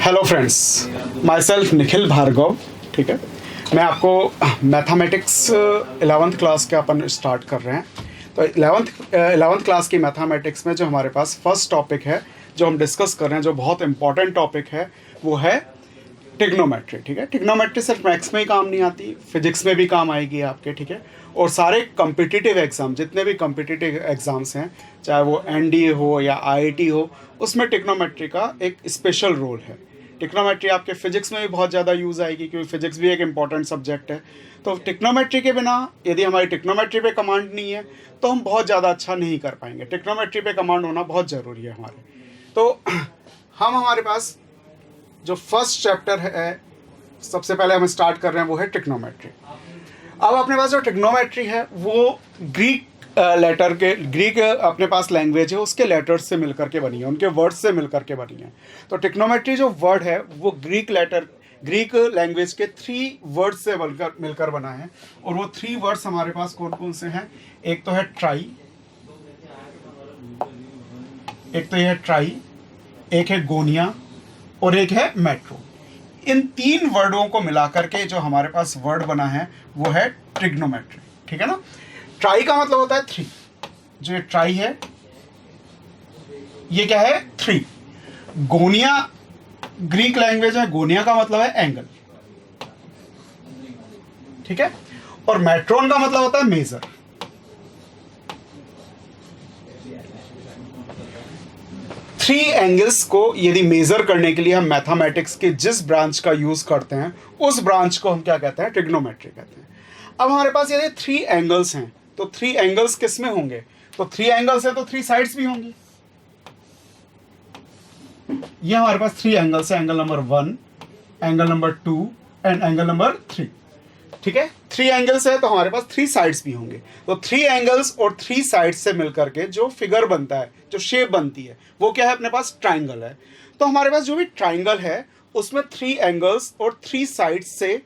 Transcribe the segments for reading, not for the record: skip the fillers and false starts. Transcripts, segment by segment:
Hello friends, myself Nikhil Bhargav. ठीक है, मैं आपको मैथमेटिक्स 11th क्लास के अपन स्टार्ट कर रहे हैं। तो 11th क्लास की मैथमेटिक्स में जो हमारे पास फर्स्ट टॉपिक है जो हम डिस्कस कर रहे हैं, जो बहुत इंपॉर्टेंट टॉपिक है, वो है ट्रिग्नोमेट्री। ठीक है, ट्रिग्नोमेट्री सिर्फ मैथ्स में ही काम नहीं आती, फिजिक्स में भी काम आएगी आपके। ठीक है, और सारे कम्पिटिटिव एग्ज़ाम, जितने भी कम्पिटिटिव एग्ज़ाम्स हैं, चाहे वो एनडीए हो या आईआईटी हो, उसमें ट्रिग्नोमेट्री का एक स्पेशल रोल है। ट्रिग्नोमेट्री आपके फिजिक्स में भी बहुत ज़्यादा यूज़ आएगी, क्योंकि फिजिक्स भी एक इंपॉर्टेंट सब्जेक्ट है। तो ट्रिग्नोमेट्री के बिना, यदि हमारी ट्रिग्नोमेट्री पे कमांड नहीं है, तो हम बहुत ज़्यादा अच्छा नहीं कर पाएंगे। ट्रिग्नोमेट्री पे कमांड होना बहुत ज़रूरी है हमारे। तो हमारे पास जो फर्स्ट चैप्टर है, सबसे पहले हम स्टार्ट कर रहे हैं, वो है ट्रिग्नोमेट्री। अब अपने पास जो ट्रिग्नोमेट्री है वो ग्रीक ग्रीक अपने पास लैंग्वेज है, उसके लेटर्स से मिलकर के बनी है, उनके वर्ड्स से मिलकर के बनी है। तो ट्रिग्नोमेट्री जो वर्ड है वो ग्रीक लैंग्वेज के 3 वर्ड्स से मिलकर बना है। और वो 3 वर्ड्स हमारे पास कौन कौन से हैं? एक तो है ट्राई, एक है गोनिया और एक है मेट्रो। इन 3 वर्डों को मिलाकर के जो हमारे पास वर्ड बना है वो है ट्रिग्नोमेट्री। ठीक है ना। ट्राई का मतलब होता है 3। जो ये ट्राई है, ये क्या है? 3। गोनिया ग्रीक लैंग्वेज है, गोनिया का मतलब है एंगल। ठीक है। और मेट्रोन का मतलब होता है मेजर। थ्री एंगल्स को यदि मेजर करने के लिए हम मैथमेटिक्स के जिस ब्रांच का यूज करते हैं, उस ब्रांच को हम क्या कहते हैं? ट्रिग्नोमेट्री कहते हैं। अब हमारे पास यदि 3 एंगल्स हैं, तो 3 एंगल्स किस में होंगे? तो 3 एंगल्स है तो 3 साइड्स भी होंगी। ये हमारे पास 3 एंगल्स है, angle number 1, angle number 2 and angle number 3। ठीक है, 3 एंगल्स है तो हमारे पास 3 साइड्स भी होंगे। तो 3 एंगल्स और 3 साइड्स से मिलकर के जो फिगर बनता है, जो शेप बनती है, वो क्या है? अपने पास ट्राइंगल है। तो हमारे पास जो भी ट्राइंगल है उसमें 3 एंगल्स और 3 साइड्स से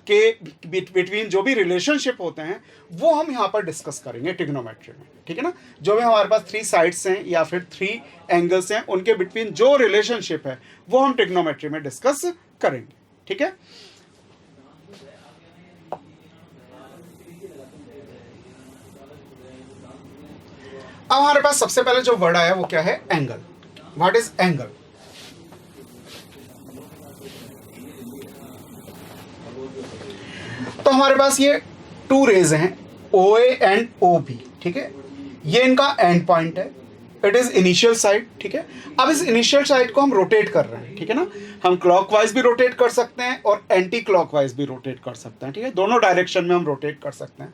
के बिटवीन जो भी रिलेशनशिप होते हैं वो हम यहाँ पर डिस्कस करेंगे ट्रिग्नोमेट्री में। ठीक है ना। जो भी हमारे पास 3 साइड्स हैं या फिर 3 एंगल्स हैं, उनके बिटवीन जो रिलेशनशिप है वो हम ट्रिग्नोमेट्री में डिस्कस करेंगे। ठीक है। अब हमारे पास सबसे पहले जो वर्ड आया वो क्या है? एंगल। What is angle? तो हमारे पास ये 2 रेज हैं, OA एंड OB। ठीक है, ये इनका एंड पॉइंट है, इट इज इनिशियल साइड। ठीक है। अब इस इनिशियल साइड को हम रोटेट कर रहे हैं। ठीक है ना। हम क्लॉकवाइज भी रोटेट कर सकते हैं और एंटी क्लॉकवाइज भी रोटेट कर सकते हैं। ठीक है, दोनों डायरेक्शन में हम रोटेट कर सकते हैं।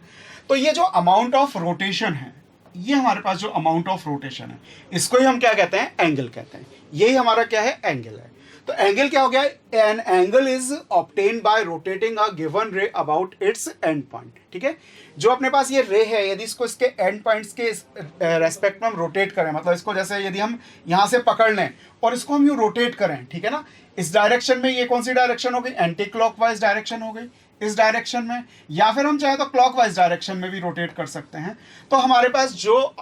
तो ये जो अमाउंट ऑफ रोटेशन है, ये हमारे पास जो अमाउंट ऑफ रोटेशन है, इसको ही हम क्या कहते हैं? एंगल कहते हैं। यही हमारा क्या है? एंगल है। तो एंगल क्या हो गया? An angle is obtained by rotating a given रे अबाउट इट्स एंड पॉइंट। ठीक है, जो अपने पास ये रे है, यदि इसको इसके एंड पॉइंट्स के रेस्पेक्ट में हम रोटेट करें, मतलब इसको जैसे यदि हम यहाँ से पकड़ लें और इसको हम यूँ रोटेट करें, ठीक है ना, इस डायरेक्शन में, ये कौन सी डायरेक्शन हो गई? एंटी क्लॉकवाइज डायरेक्शन हो गई इस डायरेक्शन में, या फिर हम चाहे तो क्लॉकवाइज डायरेक्शन में भी रोटेट कर सकते हैं। तो हमारे पास जो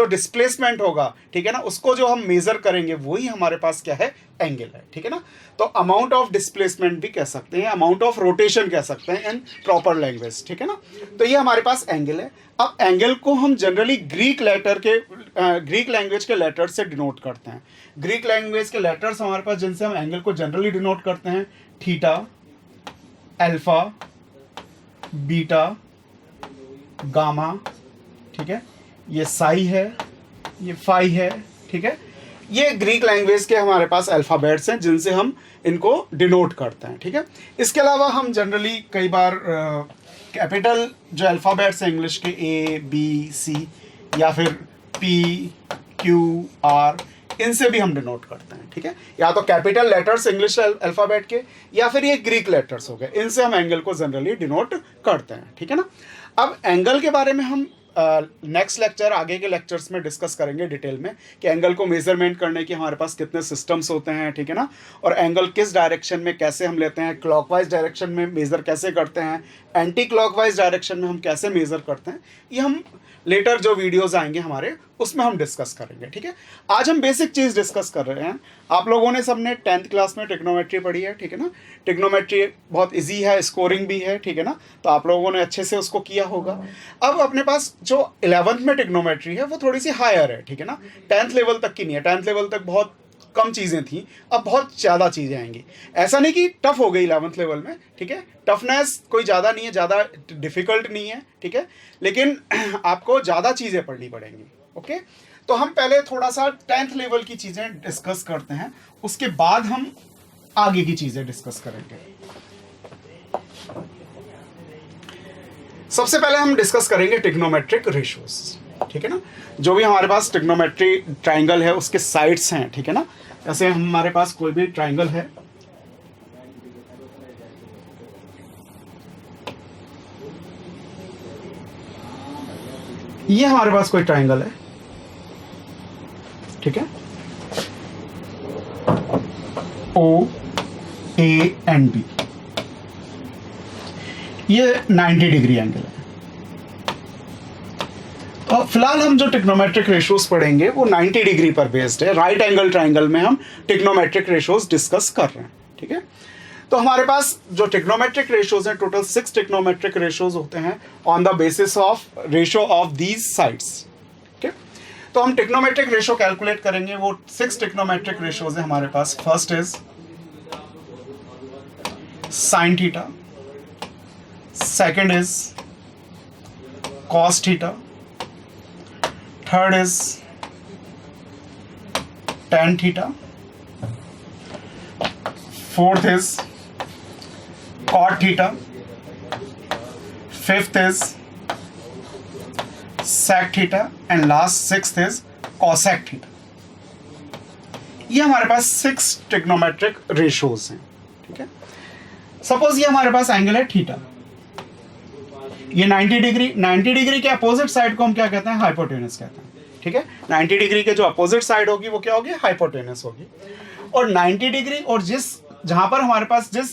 डिस्प्लेसमेंट होगा, ठीक है ना, उसको जो हम मेजर करेंगे वही हमारे पास क्या है? एंगल है। ठीक है ना। तो अमाउंट ऑफ डिस्प्लेसमेंट भी कह सकते हैं, अमाउंट ऑफ रोटेशन कह सकते हैं इन प्रॉपर लैंग्वेज। ठीक है ना। तो ये हमारे पास एंगल है। अब एंगल को हम जनरली ग्रीक लैंग्वेज के लेटर से डिनोट करते हैं। ग्रीक लैंग्वेज के लेटर्स हमारे पास जिनसे हम एंगल को जनरली डिनोट करते हैं, थीटा, अल्फा, बीटा, गामा। ठीक है, ये साई है, ये फाई है। ठीक है, ये ग्रीक लैंग्वेज के हमारे पास अल्फ़ाबेट्स हैं जिनसे हम इनको डिनोट करते हैं। ठीक है, इसके अलावा हम जनरली कई बार कैपिटल जो अल्फ़ाबेट्स हैं इंग्लिश के, ABC या फिर PQR, इनसे भी हम डिनोट करते हैं। ठीक है, या तो कैपिटल लेटर्स इंग्लिश अल्फ़ाबेट के, या फिर ये ग्रीक लेटर्स हो गए, इनसे हम एंगल को जनरली डिनोट करते हैं। ठीक है ना। अब एंगल के बारे में हम नेक्स्ट लेक्चर, आगे के लेक्चर्स में डिस्कस करेंगे डिटेल में कि एंगल को मेजरमेंट करने के हमारे पास कितने सिस्टम्स होते हैं, ठीक है ना, और एंगल किस डायरेक्शन में कैसे हम लेते हैं, क्लॉकवाइज डायरेक्शन में मेज़र कैसे करते हैं, एंटी क्लॉकवाइज डायरेक्शन में हम कैसे मेज़र करते हैं, ये हम लेटर जो वीडियोज़ आएंगे हमारे उसमें हम डिस्कस करेंगे, ठीक है। आज हम बेसिक चीज़ डिस्कस कर रहे हैं। आप लोगों ने सबने 10th क्लास में ट्रिग्नोमेट्री पढ़ी है, ठीक है ना। ट्रिग्नोमेट्री बहुत इजी है, स्कोरिंग भी है, ठीक है ना, तो आप लोगों ने अच्छे से उसको किया होगा। अब अपने पास जो 11th में ट्रिग्नोमेट्री है वो थोड़ी सी हायर है, ठीक है ना, 10th लेवल तक की नहीं है। 10th लेवल तक बहुत कम चीज़ें थी, अब बहुत ज़्यादा चीज़ें आएंगी। ऐसा नहीं कि टफ हो गई 11th लेवल में, ठीक है, टफनेस कोई ज़्यादा नहीं है, ज़्यादा डिफ़िकल्ट नहीं है, ठीक है, लेकिन आपको ज़्यादा चीज़ें पढ़नी पड़ेंगी। ओके, तो हम पहले थोड़ा सा 10th लेवल की चीज़ें डिस्कस करते हैं, उसके बाद हम आगे की चीज़ें डिस्कस करेंगे। सबसे पहले हम डिस्कस करेंगे ट्रिग्नोमेट्रिक रेशियोज, ठीक है ना। जो भी हमारे पास ट्रिग्नोमेट्री ट्राइंगल है उसके साइड्स हैं, ठीक है ना। जैसे हमारे पास कोई भी ट्राइंगल है, ये हमारे पास कोई ट्राइंगल है, ठीक है, ओ ए एंड बी, ये 90 डिग्री एंगल है। तो फिलहाल हम जो ट्रिग्नोमेट्रिक रेशियोज पढ़ेंगे वो 90 डिग्री पर बेस्ड है। राइट एंगल ट्राइंगल में हम ट्रिग्नोमेट्रिक रेशियोज डिस्कस कर रहे हैं, ठीक है। तो हमारे पास जो ट्रिग्नोमेट्रिक रेशियोज हैं, टोटल 6 ट्रिग्नोमेट्रिक रेशियोज होते हैं on the basis of ratio of these sides, ठीक है। तो हम ट्रिग्नोमेट्रिक रेशियो कैलकुलेट करेंगे, वो 6 ट्रिग्नोमेट्रिक रेशियोज हैं हमारे पास। First is sine theta, second is cos theta, third is tan theta, fourth is cot theta, fifth is sec theta and last sixth is cosec theta. ये हमारे पास 6 trigonometric ratios हैं, ठीक है। सपोज ये हमारे पास एंगल है थीटा, ये 90 degree, 90 degree के अपोजिट साइड को हम क्या कहते हैं, हाइपोटेनस कहते हैं, ठीक है। 90 डिग्री के जो अपोजिट साइड होगी वो क्या होगी, हाइपोटेनस होगी। और 90 डिग्री और जहां पर हमारे पास जिस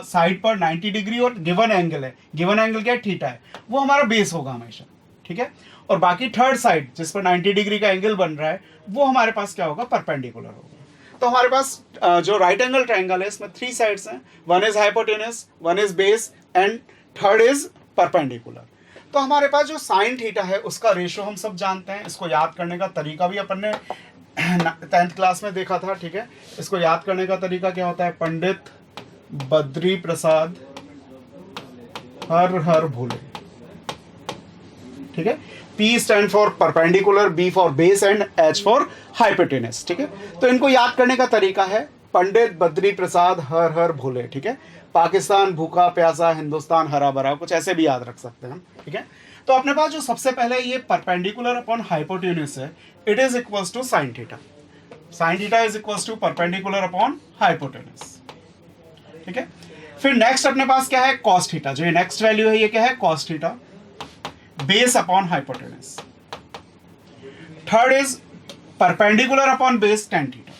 साइड पर 90 डिग्री और गिवन एंगल है, गिवन एंगल क्या है, थीटा है, वो हमारा बेस होगा हमेशा, ठीक है। और बाकी थर्ड साइड जिस पर 90 डिग्री का एंगल बन रहा है वो हमारे पास क्या होगा, परपेंडिकुलर होगा। तो हमारे पास जो राइट एंगल ट्राइंगल है इसमें 3 साइड्स हैं, one is hypotenuse, one is base and third is perpendicular. तो हमारे पास जो साइन थीटा है उसका रेशियो हम सब जानते हैं। इसको याद करने का तरीका भी अपन ने 10th क्लास में देखा था, ठीक है। इसको याद करने का तरीका क्या होता है, पंडित बद्री प्रसाद हर हर भोले, ठीक है। P stand for perpendicular, B for base and H for hypotenuse, ठीक है। तो इनको याद करने का तरीका है पंडित बद्री प्रसाद हर हर भोले, ठीक है। पाकिस्तान भूखा प्यासा, हिंदुस्तान हरा भरा, कुछ ऐसे भी याद रख सकते हैं हम, ठीक है। तो अपने पास जो सबसे पहले ये परपेंडिकुलर अपॉन हाइपोटेन्यूस है, it is equals to sine theta. Sine theta is equals to perpendicular upon hypotenuse, ठीक है। फिर नेक्स्ट अपने पास क्या है, कॉस थीटा। जो ये नेक्स्ट वैल्यू है ये क्या है, cos theta, base upon hypotenuse. Third is perpendicular upon base, tan theta,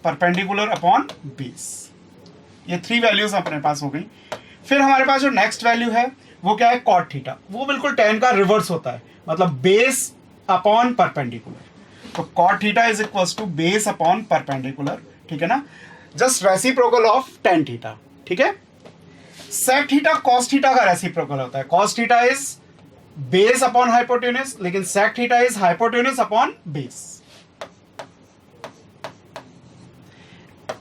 perpendicular upon base. ये 3 वैल्यूज अपने पास हो गई। फिर हमारे पास जो नेक्स्ट वैल्यू है वो क्या है, कॉट थीटा। वो बिल्कुल tan का रिवर्स होता है, मतलब बेस अपॉन परपेंडिकुलर। तो cot theta is equals to base upon perpendicular, ठीक है ना, just reciprocal of tan theta, ठीक है। सेक थीटा कॉस थीटा का रेसिप्रोकल होता है। Cos theta is base upon hypotenuse, लेकिन sec theta is hypotenuse upon base.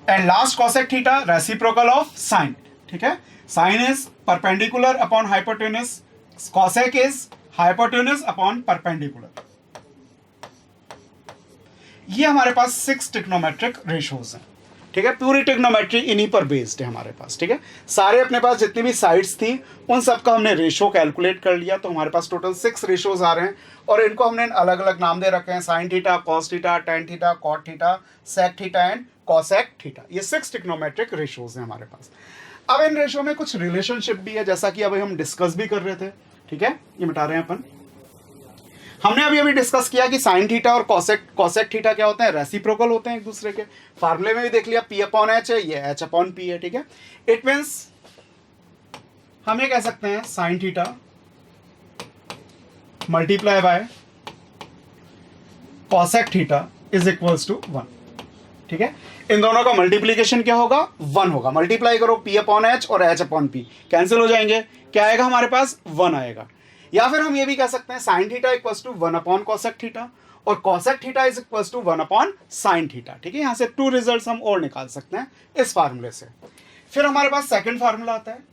And last cosec theta reciprocal of sine, ठीक है। Sine is perpendicular upon hypotenuse, cosec is hypotenuse upon perpendicular. ये हमारे पास 6 trigonometric ratios हैं, ठीक है। पूरी trigonometry इन्हीं पर बेस्ड है हमारे पास, ठीक है। सारे अपने पास जितनी भी साइड्स थी उन सब का हमने रेशियो कैलकुलेट कर लिया, तो हमारे पास टोटल 6 रेशियोज आ रहे हैं और इनको हमने अलग अलग नाम दे रखे हैं, sine theta, cos theta, tan theta, cot theta, sec theta and cosec theta. ये 6 ट्रिग्नोमेट्रिक रेशियोज हैं हमारे पास। अब इन रेशियो में कुछ रिलेशनशिप भी है, जैसा कि अभी हम डिस्कस भी कर रहे थे, ठीक है, ये मिटा रहे हैं अपन। हमने अभी अभी डिस्कस किया कि साइन थीटा और कॉसेक थीटा क्या होते हैं, रेसिप्रोकल होते हैं एक दूसरे के। फार्मूले में भी देख लिया, P अपॉन H है, ये H अपॉन P है, ठीक है। इट मीन्स हम ये कह सकते हैं sine theta multiply by cosec theta is equals to 1, ठीक है। इन दोनों का मल्टीप्लीकेशन क्या होगा, 1 होगा। मल्टीप्लाई करो P अपॉन H और H अपॉन P, कैंसिल हो जाएंगे, क्या आएगा हमारे पास, 1 आएगा। या फिर हम ये भी कह सकते हैं sine theta equals to 1 upon cosec theta और cosec theta is equals to 1 upon sine theta, ठीक है। यहां से 2 रिजल्ट्स हम और निकाल सकते हैं इस फार्मूले से। फिर हमारे पास सेकंड फार्मूला आता है,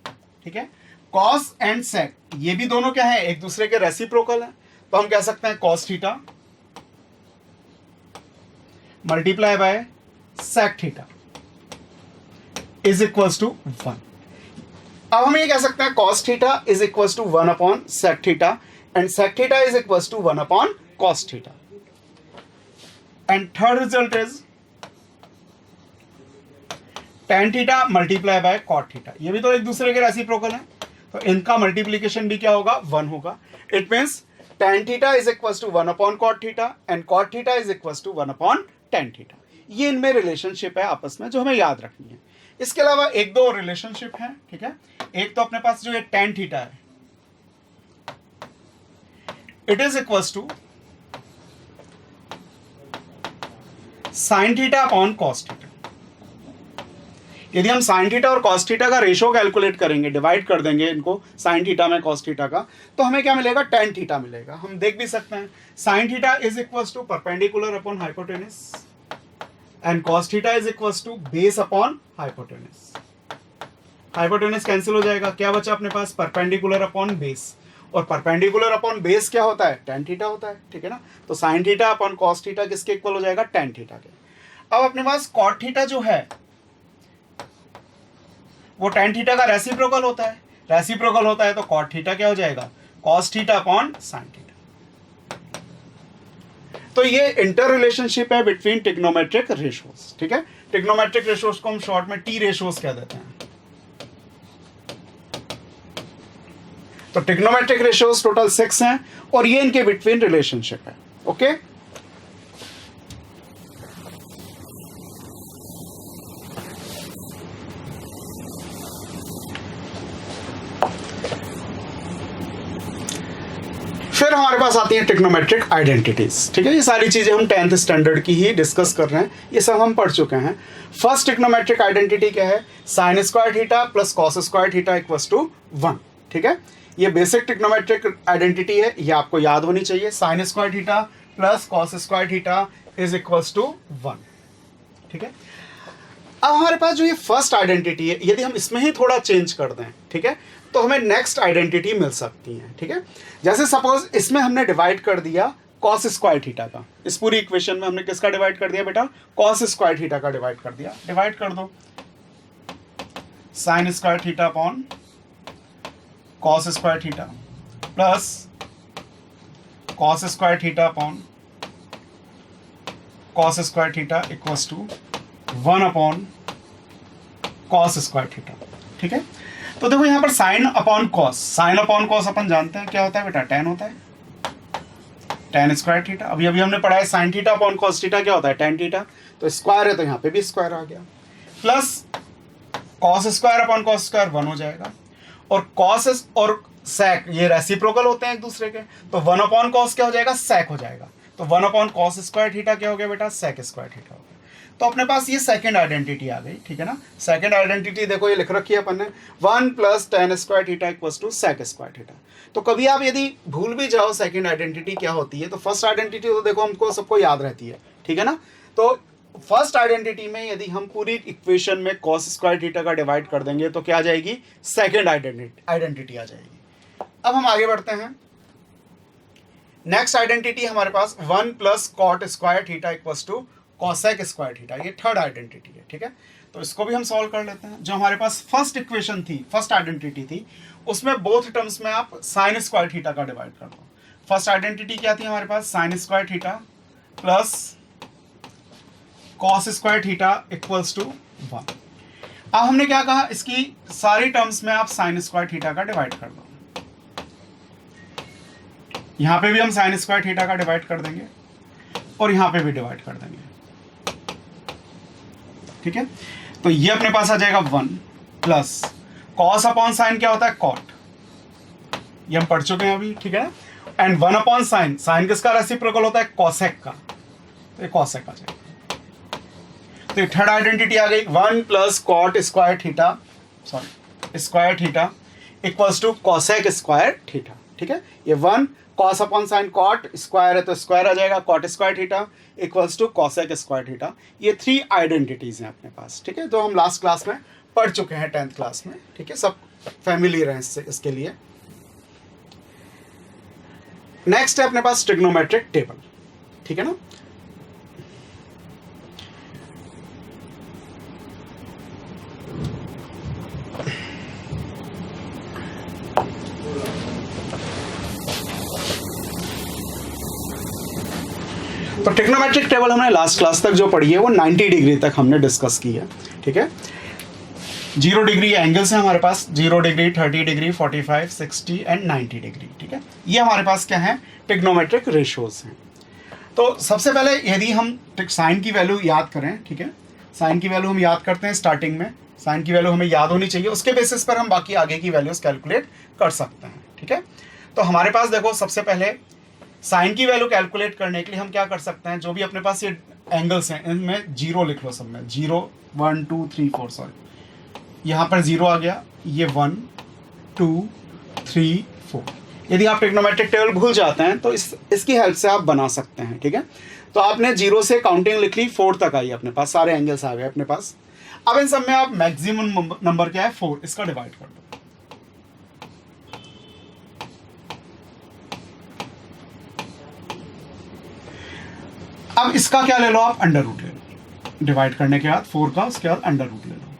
ठीक है। कॉस एंड सेक, ये भी दोनों क्या है, एक दूसरे के रेसिप्रोकल है, तो हम कह सकते हैं cos theta multiply by sec theta is equals to 1। अब हम ये कह सकते हैं cos theta is equals to 1 upon sec theta and sec theta is equals to 1 upon cos theta. And third result is tan theta multiply by cot theta, ये भी तो एक दूसरे के रेसिप्रोकल हैं, तो इनका मल्टीप्लीकेशन भी क्या होगा, 1 होगा। It means tan theta is equals to 1 upon cot theta and cot theta is equals to 1 upon tan theta. ये इनमें रिलेशनशिप है आपस में जो हमें याद रखनी है। इसके अलावा एक दो रिलेशनशिप है, ठीक है। एक तो अपने पास जो ये टेन थीटा है, it is equals to sine theta upon cos theta. यदि हम साइन थीटा और कॉस थीटा का रेशो कैलकुलेट करेंगे, डिवाइड कर देंगे इनको साइन थीटा में कॉस थीटा का, तो हमें क्या मिलेगा, टेन थीटा मिलेगा। हम देख भी सकते हैं sine theta is equals to perpendicular upon hypotenuse and cos theta is equals to base upon hypotenuse. Hypotenuse cancel हो जाएगा, क्या बचा अपने पास, परपेंडिकुलर अपॉन बेस, और परपेंडिकुलर अपॉन बेस क्या होता है, टेन थीटा होता है, ठीक है ना। तो sign theta upon cos theta किसके इक्वल हो जाएगा, टेन थीटा के। अब अपने पास कॉट थीटा जो है वो टेन थीटा का रेसिप्रोकल होता है, रेसिप्रोकल होता है तो कॉट थीटा क्या हो जाएगा, cos theta upon sine theta. तो ये इंटर रिलेशनशिप है बिटवीन ट्रिग्नोमेट्रिक रेशियोज, ठीक है। ट्रिग्नोमेट्रिक रेशियोज को हम शॉर्ट में टी रेशियोज कह देते हैं। तो ट्रिग्नोमेट्रिक रेशियोज टोटल 6 हैं और ये इनके बिटवीन रिलेशनशिप है, ओके। फिर हमारे पास आती है ट्रिग्नोमेट्रिक आइडेंटिटीज, ठीक है। ये सारी चीजें हम 10th स्टैंडर्ड की ही डिस्कस कर रहे हैं, ये सब हम पढ़ चुके हैं। फर्स्ट ट्रिग्नोमेट्रिक आइडेंटिटी क्या है, sine square theta plus cos square theta equals to 1, ठीक है। ये बेसिक ट्रिग्नोमेट्रिक आइडेंटिटी है, ये आपको याद होनी चाहिए। Sine square theta plus cos square theta is equals to 1, ठीक है। अब हमारे पास जो ये फर्स्ट आइडेंटिटी है, यदि हम इसमें ही थोड़ा चेंज कर दें, ठीक है, तो हमें नेक्स्ट आइडेंटिटी मिल सकती है, ठीक है। जैसे सपोज इसमें हमने डिवाइड कर दिया कॉस स्क्वायर थीटा का, इस पूरी इक्वेशन में हमने किसका डिवाइड कर दिया बेटा, कॉस स्क्वायर थीटा का डिवाइड कर दिया। डिवाइड कर दो sine square theta upon cos square theta plus cos square theta upon cos square theta equals to 1 upon cos square theta, ठीक है। तो देखो यहां पर साइन अपॉन कॉस अपन जानते हैं क्या होता है बेटा, टेन होता है, टेन स्क्वायर थीटा। अभी हमने पढ़ा है sign theta upon cos theta क्या होता है, टेन थीटा। तो स्क्वायर है तो यहाँ पे भी स्क्वायर आ गया, plus cos square upon cos square 1 हो जाएगा, और कॉस और सेक ये रेसिप्रोकल होते हैं एक दूसरे के, तो 1 अपॉन कॉस क्या हो जाएगा, सेक हो जाएगा। तो 1 अपॉन कॉस स्क्वायर थीटा क्या हो गया बेटा, सेक स्क्वायर थीटा हो गया। तो अपने पास ये सेकंड आइडेंटिटी आ गई, ठीक है ना। सेकंड आइडेंटिटी देखो ये लिख रखी है अपन ने, 1 plus tan square theta equals to sec square theta. तो कभी आप यदि भूल भी जाओ सेकंड आइडेंटिटी क्या होती है, तो फर्स्ट आइडेंटिटी तो देखो हमको सबको याद रहती है, ठीक है ना। तो फर्स्ट आइडेंटिटी में यदि हम पूरी इक्वेशन में कॉस स्क्वायर थीटा का डिवाइड कर देंगे तो क्या आ जाएगी, सेकंड आइडेंटिटी आ जाएगी। अब हम आगे बढ़ते हैं, नेक्स्ट आइडेंटिटी हमारे पास 1 plus cot square theta equals to cosec square theta, ये थर्ड आइडेंटिटी है, ठीक है। तो इसको भी हम सॉल्व कर लेते हैं। जो हमारे पास फर्स्ट इक्वेशन थी, फर्स्ट आइडेंटिटी थी, उसमें बोथ टर्म्स में आप साइन स्क्वायर थीटा का डिवाइड कर दो। फर्स्ट आइडेंटिटी क्या थी हमारे पास, sine square theta plus cos square theta equals to 1। अब हमने क्या कहा, इसकी सारी टर्म्स में आप साइन स्क्वायर थीटा का डिवाइड कर दो। यहाँ पे भी हम साइन स्क्वायर थीटा का डिवाइड कर देंगे और यहाँ पे भी डिवाइड कर देंगे, ठीक है। तो ये अपने पास आ जाएगा 1 प्लस कॉस अपॉन साइन क्या होता है, कॉट, ये हम पढ़ चुके हैं अभी, ठीक है। एंड 1 अपॉन साइन, साइन किसका रेसिप्रोकल होता है, कॉसेक का, तो ये कॉसेक आ जाएगा। तो ये थर्ड आइडेंटिटी आ गई, 1 plus cot square theta, sorry square theta equals to cosec square theta, ठीक है। ये 1 cos upon sine cot square है तो स्क्वायर आ जाएगा, cot square theta equals to cosec square theta. ये 3 आइडेंटिटीज हैं अपने पास, ठीक है। तो हम लास्ट क्लास में पढ़ चुके हैं 10th क्लास में, ठीक है, सब फैमिलियर हैं इसके लिए। नेक्स्ट है अपने पास ट्रिग्नोमेट्रिक टेबल, ठीक है ना। तो ट्रिग्नोमेट्रिक टेबल हमने लास्ट क्लास तक जो पढ़ी है वो 90 डिग्री तक हमने डिस्कस की है, ठीक है। 0 डिग्री एंगल्स हैं हमारे पास, 0 डिग्री, 30 डिग्री, 45, 60 एंड 90 डिग्री, ठीक है। ये हमारे पास क्या है, ट्रिग्नोमेट्रिक रेशियोज हैं। तो सबसे पहले यदि हम साइन की वैल्यू याद करें, ठीक है, साइन की वैल्यू हम याद करते हैं स्टार्टिंग में, साइन की वैल्यू हमें याद होनी चाहिए, उसके बेसिस पर हम बाकी आगे की वैल्यूज कैलकुलेट कर सकते हैं, ठीक है। तो हमारे पास देखो सबसे पहले साइन की वैल्यू कैलकुलेट करने के लिए हम क्या कर सकते हैं, जो भी अपने पास ये एंगल्स हैं इनमें 0 लिख लो, सब में 0, 1 2 3 4, सॉरी यहाँ पर 0 आ गया, ये 1 2 3 4। यदि आप ट्रिग्नोमेट्रिक टेबल भूल जाते हैं तो इसकी हेल्प से आप बना सकते हैं, ठीक है। तो आपने 0 से काउंटिंग लिख ली, 4 तक आई अपने पास, सारे एंगल्स आ गए अपने पास। अब इन सब में आप मैक्सिमम नंबर क्या है, 4, इसका डिवाइड कर दो। अब इसका क्या ले लो आप, अंडर रूट ले लो, डिवाइड करने के बाद 4 का, उसके बाद अंडर रूट ले लो।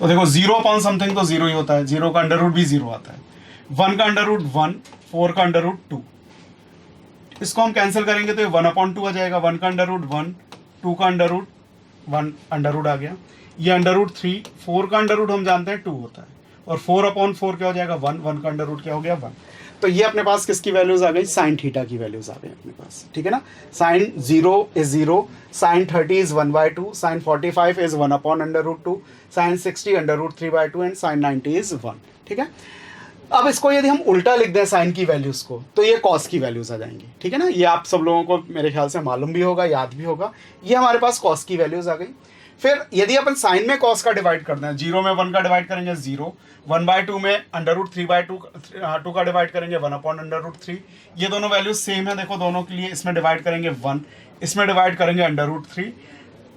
तो देखो 0 अपॉन समथिंग तो 0 ही होता है, 0 का अंडर रूट भी 0 आता है, 1 का अंडर रूट 1, 4 का अंडर रूट 2, इसको हम कैंसिल करेंगे तो ये 1 अपॉन 2 आ जाएगा, 1 का अंडर रूट 1, 2 का अंडर रूट 1, अंडर रूट आ गया, ये अंडर रूट 3, 4 का अंडर रूट हम जानते हैं 2 होता है, और 4 अपॉन 4 क्या हो जाएगा, 1, 1 का अंडर रूट क्या हो गया, 1। तो ये अपने पास किसकी वैल्यूज आ गई, साइन थीटा की वैल्यूज आ गई अपने पास, ठीक है ना। Sine 0 is 0, sine 30 is 1/2, sine 45 is 1 upon under root 2, sine 60 under root 3/2 and sine 90 is 1, ठीक है। अब इसको यदि हम उल्टा लिख दें साइन की वैल्यूज को, तो ये कॉस की वैल्यूज आ जाएंगी, ठीक है ना। ये आप सब लोगों को मेरे ख्याल से मालूम भी होगा, याद भी होगा। ये हमारे पास कॉस की वैल्यूज आ गई। फिर यदि अपन साइन में कॉस का डिवाइड कर दें, 0 में 1 का डिवाइड करेंगे 0, 1/2 में अंडर रूट 3/2 का डिवाइड करेंगे 1 अपॉन अंडर रूट 3। ये दोनों वैल्यूज सेम है, देखो दोनों के लिए, इसमें डिवाइड करेंगे 1, इसमें डिवाइड करेंगे अंडर रूट 3।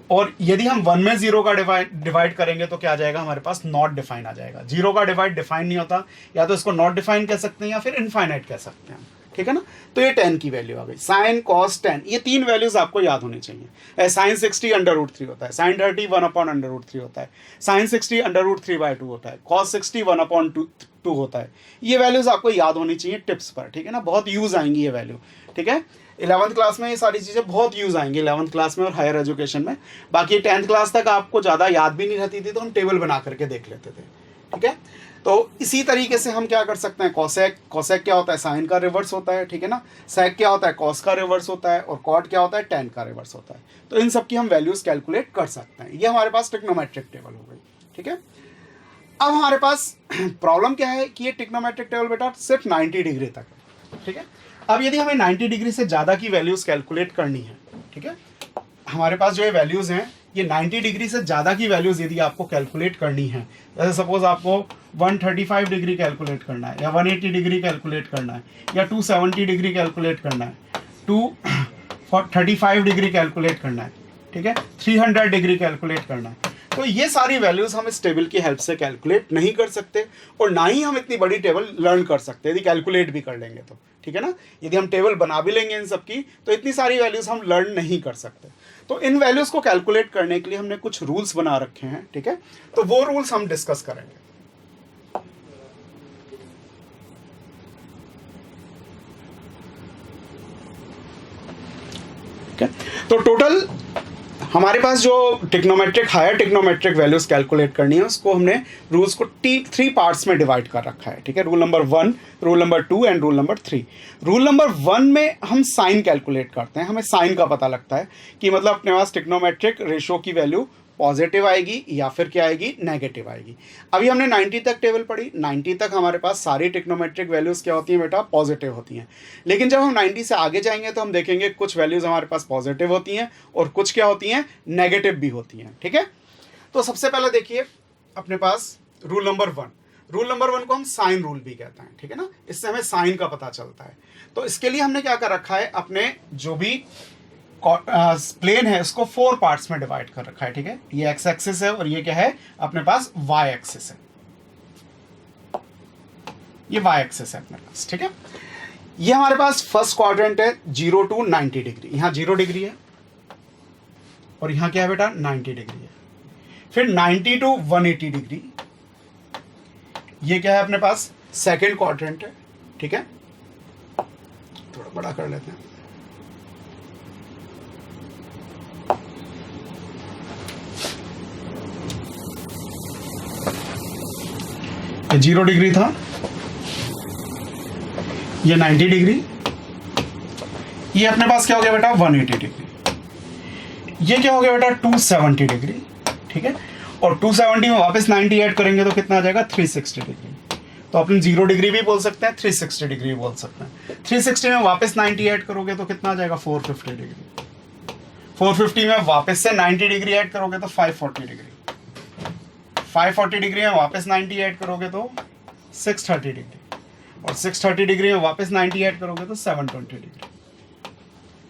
और यदि हम 1 में 0 का डिवाइड करेंगे तो क्या आ जाएगा हमारे पास, नॉट डिफाइन आ जाएगा। 0 का डिवाइड डिफाइन नहीं होता, या तो इसको नॉट डिफाइन कह सकते हैं या फिर इनफाइनाइट कह सकते हैं, ठीक है ना। तो ये 10 की वैल्यू आ गई, साइन कॉस 10, ये 3 वैल्यूज आपको याद होनी चाहिए। साइन 60 अंडर रूट 3 होता है, साइन 30 1 अपॉन अंडर रूट 3 होता है, साइन 60 अंडर रूट 3/2 होता है, कॉस 60 1 अपॉन 2 होता है। ये वैल्यूज आपको याद होनी चाहिए टिप्स पर, ठीक है ना, बहुत यूज आएंगी ये वैल्यू, ठीक है। 11th क्लास में ये सारी चीज़ें बहुत यूज आएंगी, 11th क्लास में और हायर एजुकेशन में। बाकी 10th क्लास तक आपको ज़्यादा याद भी नहीं रहती थी, तो हम टेबल बना करके देख लेते थे, ठीक है। तो इसी तरीके से हम क्या कर सकते हैं, कॉसेक, कॉसेक क्या होता है, साइन का रिवर्स होता है, ठीक है ना। सेक क्या होता है, कॉस का रिवर्स होता है, और कॉट क्या होता है, टेन का रिवर्स होता है। तो इन सब की हम वैल्यूज कैलकुलेट कर सकते हैं। ये हमारे पास ट्रिग्नोमेट्रिक टेबल हो गई, ठीक है। अब हमारे पास प्रॉब्लम क्या है कि ये ट्रिग्नोमेट्रिक टेबल बेटा सिर्फ 90 डिग्री तक है, ठीक है। अब यदि हमें 90 डिग्री से ज़्यादा की वैल्यूज कैलकुलेट करनी है, ठीक है, हमारे पास जो ये वैल्यूज़ हैं, ये 90 डिग्री से ज़्यादा की वैल्यूज़ यदि आपको कैलकुलेट करनी है, जैसे सपोज आपको 135 डिग्री कैलकुलेट करना है, या 180 डिग्री कैलकुलेट करना है, या 270 डिग्री कैलकुलेट करना है, 235 डिग्री कैलकुलेट करना है, ठीक है, 300 डिग्री कैलकुलेट करना है, तो ये सारी वैल्यूज़ हम इस टेबल की हेल्प से कैलकुलेट नहीं कर सकते, और ना ही हम इतनी बड़ी टेबल लर्न कर सकते यदि कैलकुलेट भी कर लेंगे तो, ठीक है ना। यदि हम टेबल बना भी लेंगे इन सब की, तो इतनी सारी वैल्यूज़ हम लर्न नहीं कर सकते। तो इन वैल्यूज़ को कैलकुलेट करने के लिए हमने कुछ रूल्स बना रखे हैं, ठीक है, तो वो रूल्स हम डिस्कस करेंगे। ठीक है, तो टोटल हमारे पास जो trigonometric higher trigonometric values calculate करनी है उसको हमने रूल्स को 3 पार्ट्स में डिवाइड कर रखा है, ठीक है। Rule number 1, rule number 2 and rule number 3। Rule number 1 में हम साइन कैलकुलेट करते हैं, हमें साइन का पता लगता है कि मतलब अपने पास टिक्नोमेट्रिक रेशो की वैल्यू पॉजिटिव आएगी या फिर क्या आएगी, नेगेटिव आएगी। अभी हमने 90 तक टेबल पढ़ी, 90 तक हमारे पास सारी टिक्नोमेट्रिक वैल्यूज़ क्या होती हैं बेटा, पॉजिटिव होती हैं। लेकिन जब हम 90 से आगे जाएंगे तो हम देखेंगे कुछ वैल्यूज़ हमारे पास पॉजिटिव होती हैं और कुछ क्या होती हैं, नेगेटिव भी होती हैं, ठीक है। तो सबसे पहले देखिए अपने पास रूल नंबर 1। रूल नंबर 1 को हम साइन रूल भी कहते हैं, ठीक है ना, इससे हमें साइन का पता चलता है। तो इसके लिए हमने क्या कर रखा है, अपने जो भी प्लेन है उसको 4 पार्ट्स में डिवाइड कर रखा है, ठीक है। ये एक्स एक्सिस है और ये क्या है, अपने पास वाई एक्सिस है, ये वाई एक्सिस है अपने पास, ठीक है। ये हमारे पास फर्स्ट क्वाड्रेंट है 0 to 90 डिग्री, यहां 0 डिग्री है और यहां क्या है बेटा, 90 डिग्री है। फिर 90 to 180 डिग्री, ये क्या है अपने पास, सेकेंड क्वाड्रेंट है, ठीक है। थोड़ा बड़ा कर लेते हैं। ये 0 डिग्री था, ये 90 डिग्री, ये अपने पास क्या हो गया बेटा, 180 डिग्री, ये क्या हो गया बेटा, 270 डिग्री, ठीक है। और 270 में वापस 90 ऐड करेंगे तो कितना आ जाएगा, 360 डिग्री। तो अपन 0 डिग्री भी बोल सकते हैं, 360 डिग्री भी बोल सकते हैं। 360 में वापस 90 ऐड करोगे तो कितना आ जाएगा, 450 डिग्री। 450 में वापस से 90 डिग्री ऐड करोगे तो 540 डिग्री। 540 डिग्री में वापस 90 ऐड करोगे तो 630 डिग्री, और 630 डिग्री में वापस 90 ऐड करोगे तो 720 डिग्री,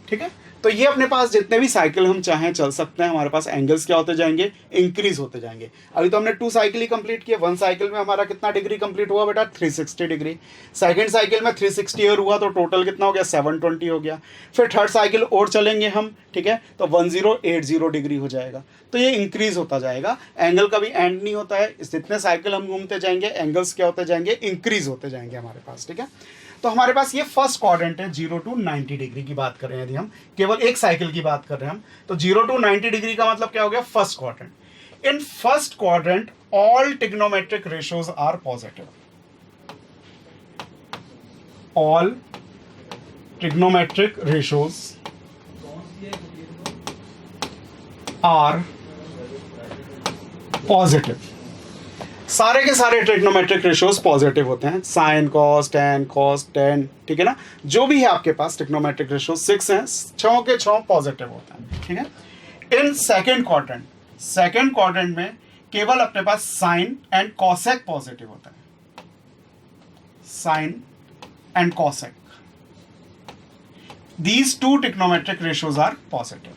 ठीक है। तो ये अपने पास जितने भी साइकिल हम चाहें चल सकते हैं, हमारे पास एंगल्स क्या होते जाएंगे, इंक्रीज होते जाएंगे। अभी तो हमने 2 साइकिल ही कंप्लीट किए, 1 साइकिल में हमारा कितना डिग्री कंप्लीट हुआ बेटा, 360 डिग्री। सेकंड साइकिल में 360 और हुआ तो टोटल कितना हो गया, 720 हो गया। फिर थर्ड साइकिल और चलेंगे हम, ठीक है, तो 1080 डिग्री हो जाएगा। तो ये इंक्रीज होता जाएगा, एंगल का भी एंड नहीं होता है। जितने साइकिल हम घूमते जाएंगे एंगल्स क्या होते जाएंगे, इंक्रीज होते जाएंगे हमारे पास, ठीक है। तो हमारे पास ये फर्स्ट क्वाड्रेंट है, 0 to 90 डिग्री की बात कर रहे हैं। यदि हम केवल एक साइकिल की बात कर रहे हैं हम, तो 0 to 90 डिग्री का मतलब क्या हो गया, first quadrant. In first quadrant all trigonometric ratios are positive, all trigonometric ratios are positive. सारे के सारे ट्रिग्नोमेट्रिक रेशियोज पॉजिटिव होते हैं, sine, cos, tan, cos, tan, ठीक है ना, जो भी है आपके पास ट्रिग्नोमेट्रिक रेशियोज 6 हैं, 6 के 6 पॉजिटिव होते हैं, ठीक है। इन सेकेंड क्वाड्रेंट में केवल अपने पास साइन एंड कॉसेक पॉजिटिव होता है, sine and cosec, these 2 trigonometric ratios are positive.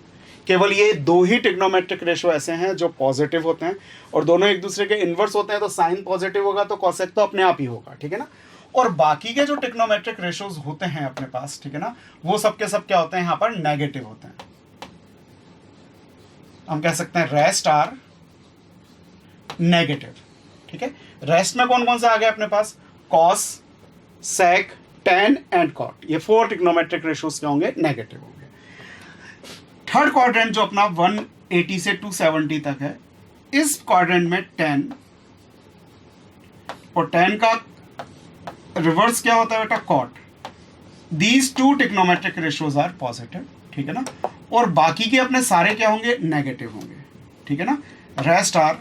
केवल ये 2 ही ट्रिग्नोमेट्रिक रेशियो ऐसे हैं जो पॉजिटिव होते हैं, और दोनों एक दूसरे के इन्वर्स होते हैं। तो साइन पॉजिटिव होगा तो कॉसेक तो अपने आप ही होगा, ठीक है ना। और बाकी के जो ट्रिग्नोमेट्रिक रेशियोज होते हैं अपने पास, ठीक है ना, वो सब के सब क्या होते हैं, यहाँ पर नेगेटिव होते हैं। हम कह सकते हैं रेस्ट आर नेगेटिव, ठीक है। रेस्ट में कौन कौन सा आ गया अपने पास, cos, sec, tan and cot, ये 4 ट्रिग्नोमेट्रिक रेशियोज क्या होंगे, नेगेटिव होंगे। थर्ड क्वाड्रेंट जो अपना 180 से 270 तक है, इस क्वाड्रेंट में टैन, और टैन का रिवर्स क्या होता है बेटा, cot. These 2 trigonometric ratios are positive, ठीक है ना। और बाकी के अपने सारे क्या होंगे, नेगेटिव होंगे, ठीक है ना। रेस्ट आर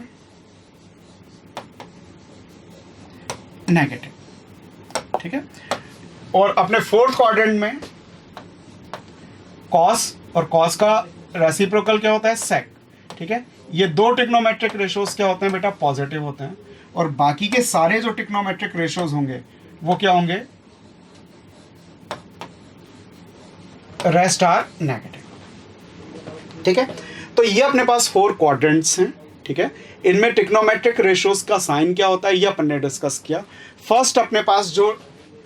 नेगेटिव, ठीक है। और अपने फोर्थ क्वाड्रेंट में कॉस, और कॉस का रेसिप्रोकल क्या होता है, सेक, ठीक है। ये 2 ट्रिग्नोमेट्रिक रेशियोज क्या होते हैं बेटा, पॉजिटिव होते हैं, और बाकी के सारे जो ट्रिग्नोमेट्रिक रेशियोज होंगे वो क्या होंगे, रेस्ट आर नेगेटिव, ठीक है। तो ये अपने पास 4 क्वाड्रेंट्स हैं, ठीक है। इनमें ट्रिग्नोमेट्रिक रेशियोज का साइन क्या होता है ये अपन ने डिस्कस किया। फर्स्ट अपने पास जो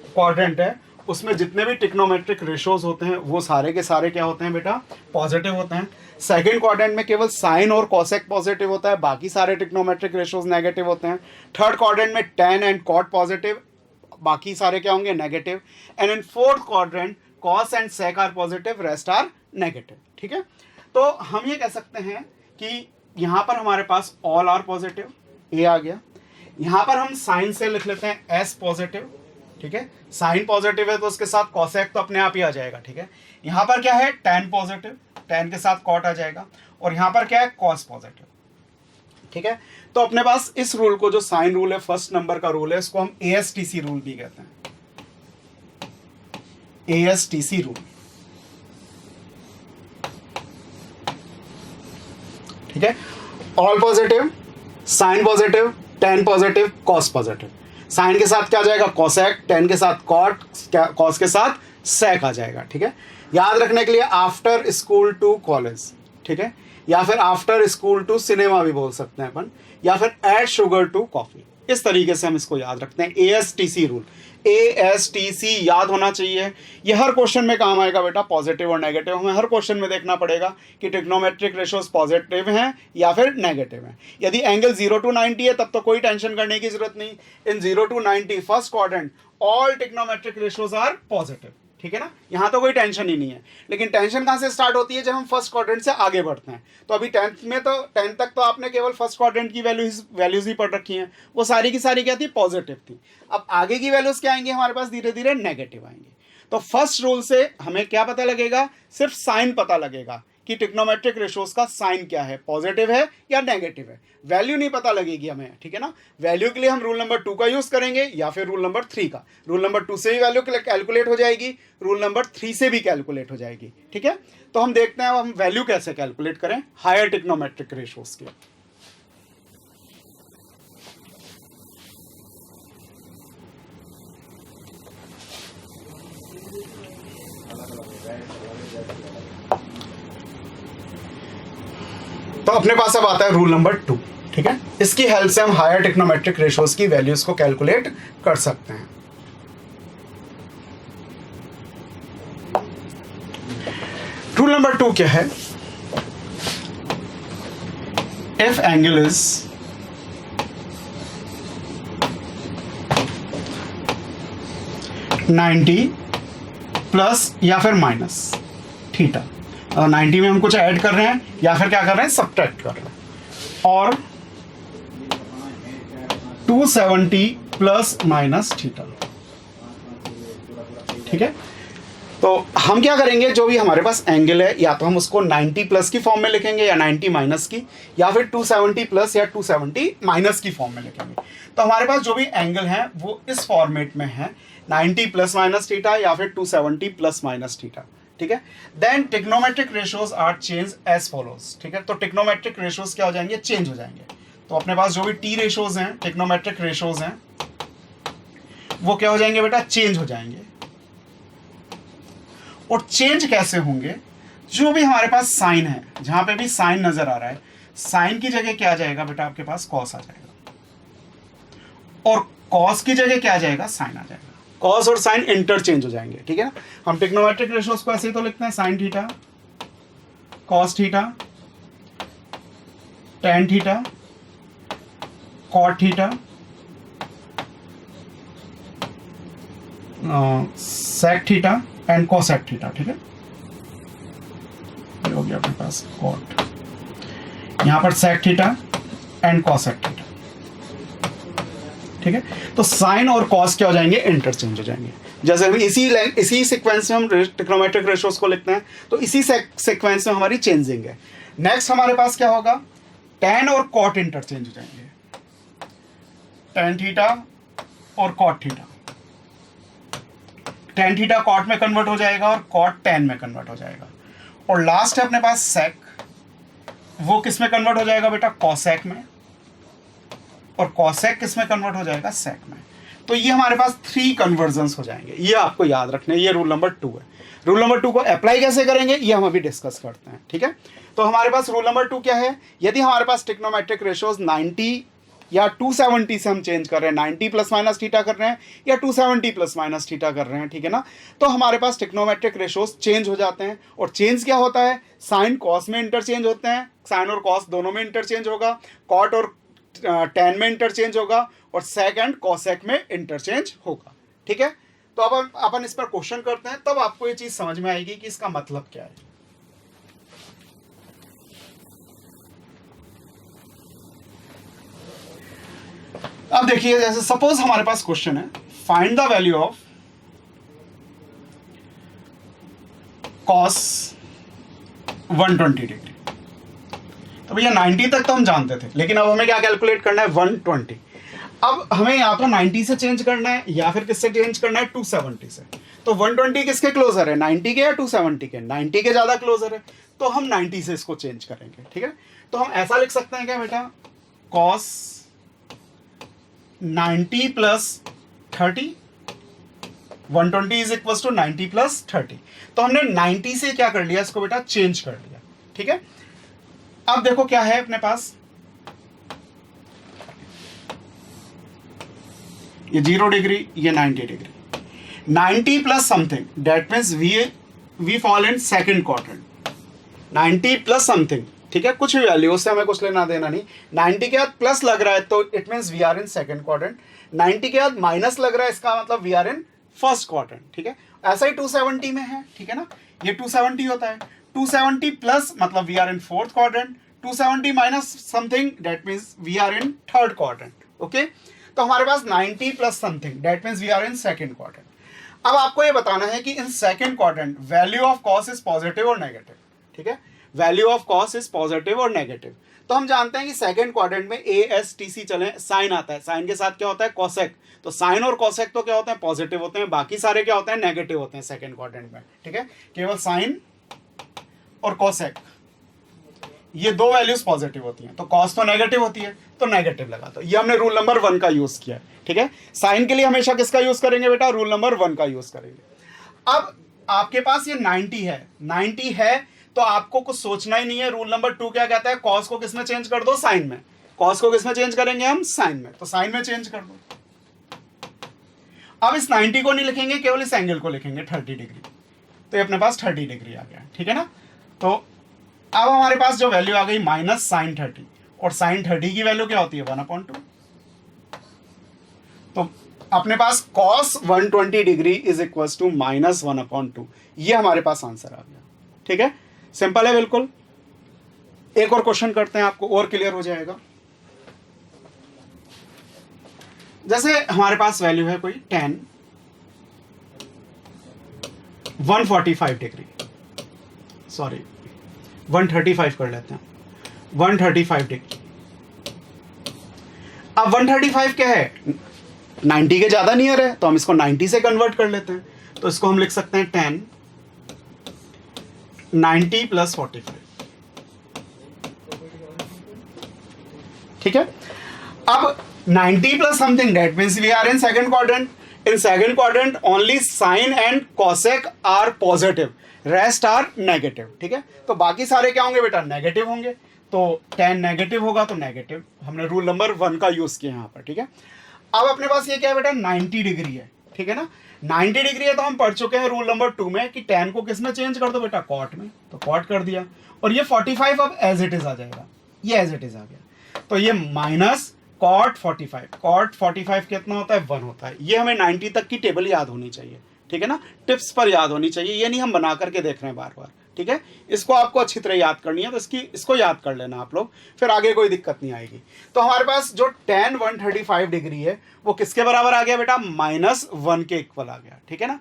क्वाड्रेंट है उसमें जितने भी ट्रिग्नोमेट्रिक रेशियोज होते हैं वो सारे के सारे क्या होते हैं बेटा, पॉजिटिव होते हैं। सेकंड क्वाड्रेंट में केवल साइन और कॉसेक पॉजिटिव होता है, बाकी सारे ट्रिग्नोमेट्रिक रेशियोज नेगेटिव होते हैं। थर्ड क्वाड्रेंट में टैन एंड कॉट पॉजिटिव, बाकी सारे क्या होंगे, negative. And in fourth quadrant cos and sec are positive, rest are negative, ठीक है। तो हम ये कह सकते हैं कि यहाँ पर हमारे पास ऑल आर पॉजिटिव, ए आ गया। यहाँ पर हम साइन से लिख लेते हैं एस पॉजिटिव, ठीक है, साइन पॉजिटिव है तो उसके साथ कॉसेक तो अपने आप ही आ जाएगा, ठीक है। यहाँ पर क्या है, टेन पॉजिटिव, टेन के साथ कॉट आ जाएगा, और यहाँ पर क्या है, कॉस पॉजिटिव, ठीक है। तो अपने पास इस रूल को, जो साइन रूल है, फर्स्ट नंबर का रूल है, इसको हम ASTC रूल भी कहते हैं, ASTC रूल, ठीक है। All positive, sine positive, tan positive, cos positive. Sine के साथ क्या आ जाएगा, कॉसेक, टेन के साथ कॉट, कॉस के साथ सेक आ जाएगा, ठीक है। याद रखने के लिए आफ्टर स्कूल टू कॉलेज, ठीक है, या फिर आफ्टर स्कूल टू सिनेमा भी बोल सकते हैं अपन, या फिर ऐड शुगर टू कॉफी, इस तरीके से हम इसको याद रखते हैं। ASTC रूल, ASTC याद होना चाहिए। ये हर क्वेश्चन में काम आएगा बेटा, पॉजिटिव और नेगेटिव हमें हर क्वेश्चन में देखना पड़ेगा कि ट्रिग्नोमेट्रिक रेशियोज पॉजिटिव हैं या फिर नेगेटिव हैं। यदि एंगल 0 to 90 है तब तो कोई टेंशन करने की जरूरत नहीं। In 0 to 90 first quadrant all trigonometric ratios are positive, ठीक है ना, यहाँ तो कोई टेंशन ही नहीं है। लेकिन टेंशन कहाँ से स्टार्ट होती है, जब हम फर्स्ट क्वाड्रेंट से आगे बढ़ते हैं। तो अभी 10th में तो 10 तक तो आपने केवल फर्स्ट क्वाड्रेंट की वैल्यूज ही पढ़ रखी हैं, वो सारी की सारी क्या थी, पॉजिटिव थी। अब आगे की वैल्यूज क्या आएंगी हमारे पास, धीरे धीरे नेगेटिव आएंगे। तो फर्स्ट रूल से हमें क्या पता लगेगा, सिर्फ साइन पता लगेगा कि ट्रिग्नोमेट्रिक रेशियोज का साइन क्या है, पॉजिटिव है या नेगेटिव है, वैल्यू नहीं पता लगेगी हमें, ठीक है ना। वैल्यू के लिए हम रूल नंबर 2 का यूज करेंगे या फिर रूल नंबर 3 का। रूल नंबर 2 से भी वैल्यू कैलकुलेट हो जाएगी, रूल नंबर 3 से भी कैलकुलेट हो जाएगी, ठीक है। तो हम देखते हैं अब हम वैल्यू कैसे कैलकुलेट करें हायर ट्रिग्नोमेट्रिक रेशियोज के। तो अपने पास अब आता है रूल नंबर 2, ठीक है। इसकी हेल्प से हम हायर ट्रिग्नोमेट्रिक रेशियोज की वैल्यूज को कैलकुलेट कर सकते हैं। रूल नंबर 2 क्या है, इफ एंगल इज $90 प्लस या फिर माइनस थीटा, 90 में हम कुछ ऐड कर रहे हैं या फिर क्या कर रहे हैं, सब्ट्रैक्ट कर रहे हैं, और 270 प्लस माइनस थीटा, ठीक है। तो हम क्या करेंगे, जो भी हमारे पास एंगल है या तो हम उसको 90 प्लस की फॉर्म में लिखेंगे या 90 माइनस की, या फिर 270 प्लस या 270 माइनस की फॉर्म में लिखेंगे। तो हमारे पास जो भी एंगल है वो इस फॉर्मेट में है, 90 प्लस माइनस थीटा या फिर 270 प्लस माइनस थीटा, ठीक है। Then trigonometric ratios are change as follows, ठीक है। तो ट्रिग्नोमेट्रिक रेशियोज क्या हो जाएंगे, चेंज हो जाएंगे। तो अपने पास जो भी टी रेशियोज हैं, ट्रिग्नोमेट्रिक रेशियोज हैं, वो क्या हो जाएंगे बेटा, चेंज हो जाएंगे। और चेंज कैसे होंगे, जो भी हमारे पास साइन है, जहां पे भी साइन नजर आ रहा है, साइन की जगह क्या आ जाएगा बेटा, आपके पास कॉस आ जाएगा, और कॉस की जगह क्या आ जाएगा, साइन आ जाएगा। कॉस और साइन इंटरचेंज हो जाएंगे, ठीक है ना। हम ट्रिग्नोमेट्रिक रेशियोज को ऐसे ही तो लिखते हैं, sine theta, cos theta, tan theta, cot theta, sec theta and cosec theta, ठीक है। ये हो गया अपने पास कॉट, यहां पर sec theta and cosec theta, ठीक है। तो साइन और कॉस क्या हो जाएंगे, इंटरचेंज हो जाएंगे। जैसे हम इसी सीक्वेंस में हम ट्रिग्नोमेट्रिक रेशियोज को लिखते हैं, तो इसी सीक्वेंस में हमारी चेंजिंग है। नेक्स्ट हमारे पास क्या होगा, टेन और कॉट इंटरचेंज हो जाएंगे, टेन थीटा और cot theta, tan theta cot में कन्वर्ट हो जाएगा और कॉट टेन में कन्वर्ट हो जाएगा। और लास्ट है अपने पास सेक, वो किस में कन्वर्ट हो जाएगा बेटा, कॉसेक में, और कॉसेक किस में कन्वर्ट हो जाएगा, सेक में। तो ये हमारे पास 3 कन्वर्जन्स हो जाएंगे, ये आपको याद रखने, ये रूल नंबर 2 है। रूल नंबर 2 को अप्लाई कैसे करेंगे ये हम अभी डिस्कस करते हैं, ठीक है। तो हमारे पास रूल नंबर 2 क्या है, यदि हमारे पास ट्रिग्नोमेट्रिक रेशियोज 90 या 270 से हम चेंज कर रहे हैं, 90 प्लस माइनस थीटा कर रहे हैं या 270 प्लस माइनस थीटा कर रहे हैं, ठीक है ना। तो हमारे पास ट्रिग्नोमेट्रिक रेशियोज चेंज हो जाते हैं, और चेंज क्या होता है, साइन कॉस में इंटरचेंज होते हैं, साइन और कॉस दोनों में इंटरचेंज होगा, कॉट और टेन में इंटरचेंज होगा, और सेक एंड कॉसेक में इंटरचेंज होगा, ठीक है। तो अब अपन इस पर क्वेश्चन करते हैं, तब आपको ये चीज समझ में आएगी कि इसका मतलब क्या है। अब देखिए, जैसे सपोज हमारे पास क्वेश्चन है, find the value of cos 120 degree. तो भैया 90 तक तो हम जानते थे, लेकिन अब हमें क्या कैलकुलेट करना है, 120। अब हमें या तो 90 से चेंज करना है या फिर किससे चेंज करना है, 270 से। तो 120 किसके क्लोजर है, 90 के या 270 के? 90 के ज्यादा क्लोजर है, तो हम 90 से इसको चेंज करेंगे। ठीक है, तो हम ऐसा लिख सकते हैं क्या बेटा, cos 90 plus 30, 120 is equal to 90 plus 30। तो हमने 90 से क्या कर लिया, इसको बेटा चेंज कर लिया। ठीक है, अब देखो क्या है अपने पास, ये 0 डिग्री, ये 90 degree. 90 plus something, that means we fall in second quadrant. 90 plus something, ठीक है, कुछ भी वैल्यू, उससे हमें कुछ लेना देना नहीं। 90 के बाद प्लस लग रहा है तो it means we are in second quadrant. 90 के बाद माइनस लग रहा है, इसका मतलब we are in first quadrant. ठीक है, ऐसा ही 270 में है। ठीक है ना, ये 270 होता है, 270 प्लस मतलब we are in fourth quadrant, 270 minus something, that means we are in third quadrant. Okay, तो हमारे पास 90 plus something, that means we are in second quadrant. अब आपको ये बताना है कि in second quadrant value of cos is positive और नेगेटिव। ठीक है, value of cos is positive और नेगेटिव। तो हम जानते हैं कि सेकंड क्वाड्रेंट में ASTC चले, साइन आता है, साइन के साथ क्या होता है, कॉसेक। तो साइन और कॉसेक तो क्या होते हैं, पॉजिटिव होते हैं, बाकी सारे क्या होते हैं, नेगेटिव होते हैं सेकंड क्वाड्रेंट में। ठीक है, केवल साइन और कॉसेक, ये दो वैल्यूज पॉजिटिव होती हैं। तो कॉस तो नेगेटिव होती है, तो नेगेटिव लगा दो। ये हमने रूल नंबर 1 का यूज किया है। ठीक है, साइन के लिए हमेशा किसका यूज करेंगे बेटा, रूल नंबर 1 का यूज करेंगे। अब आपके पास ये 90 है, 90 है तो आपको कुछ सोचना ही नहीं है। रूल नंबर 2 क्या कहता है, कॉस को किसमें चेंज कर दो, साइन में। कॉस को किसमें चेंज करेंगे हम, साइन में। तो साइन में चेंज कर दो। अब इस 90 को नहीं लिखेंगे, केवल इस एंगल को लिखेंगे 30 डिग्री। तो ये अपने पास 30 डिग्री आ गया। ठीक है ना, तो अब हमारे पास जो वैल्यू आ गई माइनस साइन 30, और साइन 30 की वैल्यू क्या होती है, 1/2। तो अपने पास cos 120 degree is equal to minus 1/2। ये हमारे पास आंसर आ गया। ठीक है, सिंपल है बिल्कुल। एक और क्वेश्चन करते हैं, आपको और क्लियर हो जाएगा। जैसे हमारे पास वैल्यू है कोई tan 145 डिग्री, सॉरी 135 कर लेते हैं, 135 डिग्री। अब 135 क्या है, 90 के ज्यादा नियर है, तो हम इसको 90 से कन्वर्ट कर लेते हैं। तो इसको हम लिख सकते हैं tan 90 प्लस 45। ठीक है, अब 90 plus something, that means we are in second quadrant. In second quadrant only sine and cosec are positive, rest are negative. ठीक है, तो बाकी सारे क्या होंगे बेटा, नेगेटिव होंगे। तो tan नेगेटिव होगा तो नेगेटिव, हमने रूल नंबर 1 का यूज किया यहाँ पर। ठीक है, अब अपने पास ये क्या है बेटा, 90 डिग्री है। ठीक है ना, 90 डिग्री है, तो हम पढ़ चुके हैं रूल नंबर 2 में कि tan को किस में चेंज कर दो बेटा, कॉट में। तो कॉट कर दिया, और ये 45 अब एज इट इज आ जाएगा, ये एज इट इज आ गया। तो ये माइनस कॉट 45, कॉट 45 कितना होता है, 1 होता है। ये हमें 90 तक की टेबल याद होनी चाहिए। ठीक है ना, टिप्स पर याद होनी चाहिए, ये नहीं हम बना करके देख रहे हैं बार बार। ठीक है, इसको आपको अच्छी तरह याद करनी है, तो इसको याद कर लेना आप लोग, फिर आगे कोई दिक्कत नहीं आएगी। तो हमारे पास जो tan 135 डिग्री है वो किसके बराबर आ गया बेटा, -1 के इक्वल आ गया। ठीक है ना,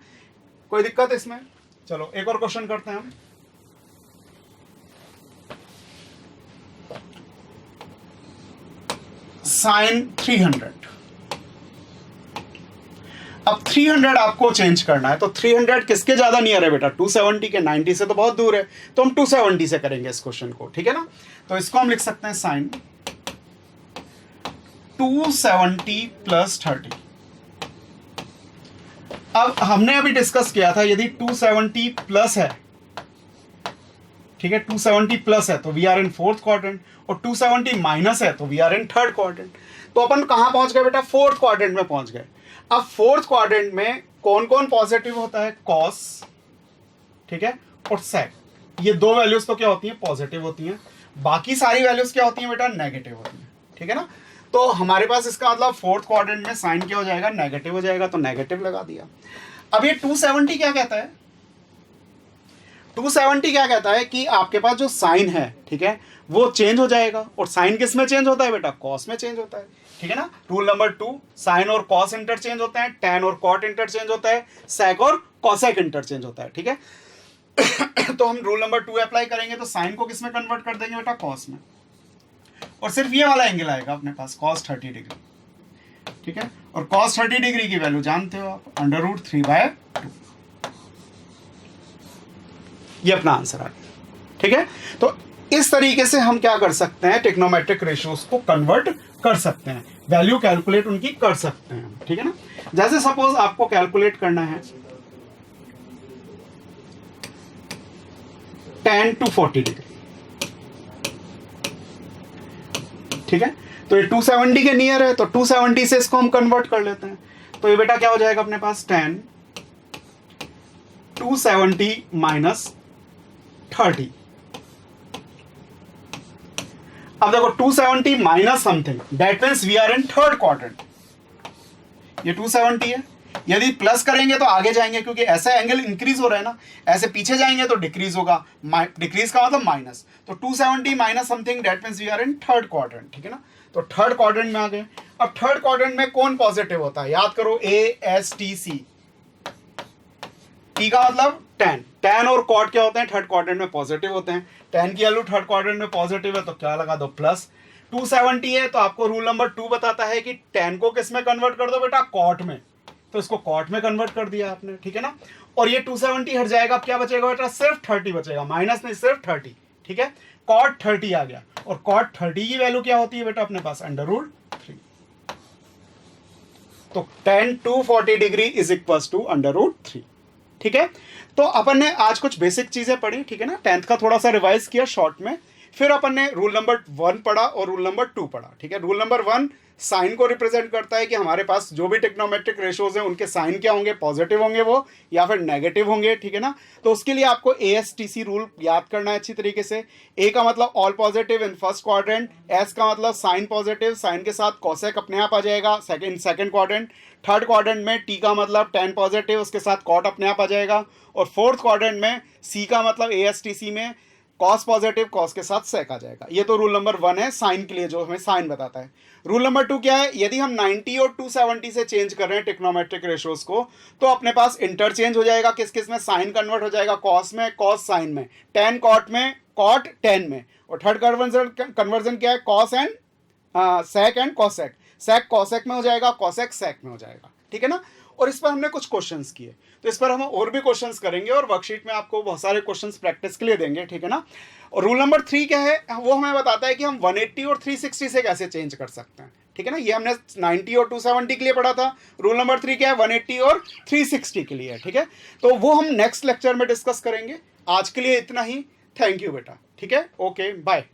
कोई दिक्कत इसमें? चलो एक और क्वेश्चन करते हैं हम। साइन 300, अब 300 आपको चेंज करना है, तो 300 किसके ज्यादा नियर है बेटा, 270 के। 90 से तो बहुत दूर है, तो हम 270 से करेंगे इस क्वेश्चन को। ठीक है ना, तो इसको हम लिख सकते हैं साइन 270 प्लस 30। अब हमने अभी डिस्कस किया था, यदि 270 प्लस है, ठीक है, 270 प्लस है तो we are in fourth quadrant, और 270 माइनस है तो we are in third quadrant. तो अपन कहां पहुंच गए बेटा, फोर्थ क्वाड्रेंट में पहुंच गए। अब फोर्थ क्वाड्रेंट में कौन कौन पॉजिटिव होता है, कॉस, ठीक है, और सेक। ये दो वैल्यूज तो क्या होती हैं, पॉजिटिव होती हैं। बाकी सारी वैल्यूज क्या होती हैं बेटा, नेगेटिव होती हैं। ठीक है ना, तो हमारे पास इसका मतलब फोर्थ क्वाड्रेंट में साइन क्या हो जाएगा, नेगेटिव हो जाएगा, तो नेगेटिव लगा दिया। अब ये 270 क्या कहता है, 270 क्या कहता है कि आपके पास जो साइन है, ठीक है, वो चेंज हो जाएगा। और साइन किस में चेंज होता है बेटा? कॉस में चेंज होता है, ठीक है ना। रूल नंबर 2, साइन और कॉस इंटरचेंज होते हैं, टैन और कॉट इंटरचेंज होता है, सेक और कॉसेक इंटरचेंज होता है, ठीक है। तो हम रूल नंबर 2 अप्लाई करेंगे तो साइन को किस में कन्वर्ट कर देंगे बेटा? कॉस में। और सिर्फ ये वाला एंगल आएगा अपने पास cos 30 डिग्री, ठीक है। और cos 30 डिग्री की वैल्यू जानते हो आप, √3/2। ये अपना आंसर आ गया, ठीक है। तो इस तरीके से हम क्या कर सकते हैं? ट्रिग्नोमेट्रिक रेशियोज को कन्वर्ट कर सकते हैं, वैल्यू कैलकुलेट उनकी कर सकते हैं, ठीक है ना। जैसे सपोज आपको कैलकुलेट करना है tan to 40 डिग्री, ठीक है। तो ये 270 के नियर है, तो 270 से इसको हम कन्वर्ट कर लेते हैं। तो ये बेटा क्या हो जाएगा अपने पास? tan 270 minus 30। अब देखो 270 minus something, that means we are in third quadrant. ये 270 है, यदि प्लस करेंगे तो आगे जाएंगे, क्योंकि ऐसा एंगल इंक्रीज हो रहा है ना, ऐसे पीछे जाएंगे तो डिक्रीज होगा, डिक्रीज का मतलब माइनस। तो 270 minus something, that means we are in third quadrant, ठीक है ना। तो थर्ड क्वाड्रेंट में आ गए। अब थर्ड क्वाड्रेंट में कौन पॉजिटिव होता है? याद करो, ASTC, टी का मतलब tan। tan और कॉट क्या होते हैं? थर्ड क्वाड्रेंट में पॉजिटिव होते हैं। tan की वैल्यू थर्ड क्वाड्रेंट में पॉजिटिव है, तो क्या लगा दो? प्लस। 270 है, तो आपको रूल नंबर 2 बताता है कि tan को किस में कन्वर्ट कर दो बेटा? कॉट में। तो इसको कॉट में कन्वर्ट कर दिया आपने, ठीक है ना। और ये 270 हट जाएगा, अब क्या बचेगा बेटा? सिर्फ 30 बचेगा, माइनस नहीं, सिर्फ 30, ठीक है। कॉट 30 आ गया, और कॉट 30 की वैल्यू क्या होती है बेटा अपने पास? √3। तो tan to 40 degree is equal to √3, ठीक है। तो अपन ने आज कुछ बेसिक चीजें पढ़ी, ठीक है ना, 10th का थोड़ा सा रिवाइज किया शॉर्ट में। फिर अपन ने रूल नंबर 1 पढ़ा और रूल नंबर 2 पढ़ा, ठीक है। रूल नंबर 1 साइन को रिप्रेजेंट करता है कि हमारे पास जो भी ट्रिग्नोमेट्रिक रेशियोज हैं उनके साइन क्या होंगे? पॉजिटिव होंगे वो, या फिर नेगेटिव होंगे, ठीक है ना। तो उसके लिए आपको ASTC रूल याद करना है अच्छी तरीके से। A का मतलब all positive in first quadrant, S का मतलब साइन पॉजिटिव, साइन के साथ कॉसेक अपने आप आ जाएगा सेकंड क्वाड्रेंट। थर्ड क्वाड्रेंट में T का मतलब tan पॉजिटिव, उसके साथ कॉट अपने आप आ जाएगा। और फोर्थ क्वाड्रेंट में C का मतलब ASTC में कॉस पॉजिटिव, कॉस के साथ सेक आ जाएगा। ये तो रूल नंबर 1 है साइन के लिए, जो हमें साइन बताता है। रूल नंबर 2 क्या है? यदि हम 90 और 270 से चेंज कर रहे हैं ट्रिग्नोमेट्रिक रेशियोज को, तो अपने पास इंटरचेंज हो जाएगा। किस किस में? साइन कन्वर्ट हो जाएगा कॉस में, कॉस साइन में, tan कॉट में, कॉट tan में। और थर्ड कन्वर्जन क्या है? Cos and sec and cosec, sec cosec में हो जाएगा, कॉसेक सेक में हो जाएगा, ठीक है ना। और इस पर हमने कुछ क्वेश्चंस किए, तो इस पर हम और भी क्वेश्चंस करेंगे, और वर्कशीट में आपको बहुत सारे क्वेश्चंस प्रैक्टिस के लिए देंगे, ठीक है ना। और रूल नंबर 3 क्या है? वो हमें बताता है कि हम 180 और 360 से कैसे चेंज कर सकते हैं, ठीक है ना। ये हमने 90 और 270 के लिए पढ़ा था। रूल नंबर 3 क्या है? 180 और 360 के लिए, ठीक है। तो वो हम नेक्स्ट लेक्चर में डिस्कस करेंगे। आज के लिए इतना ही। थैंक यू बेटा, ठीक है, ओके बाय।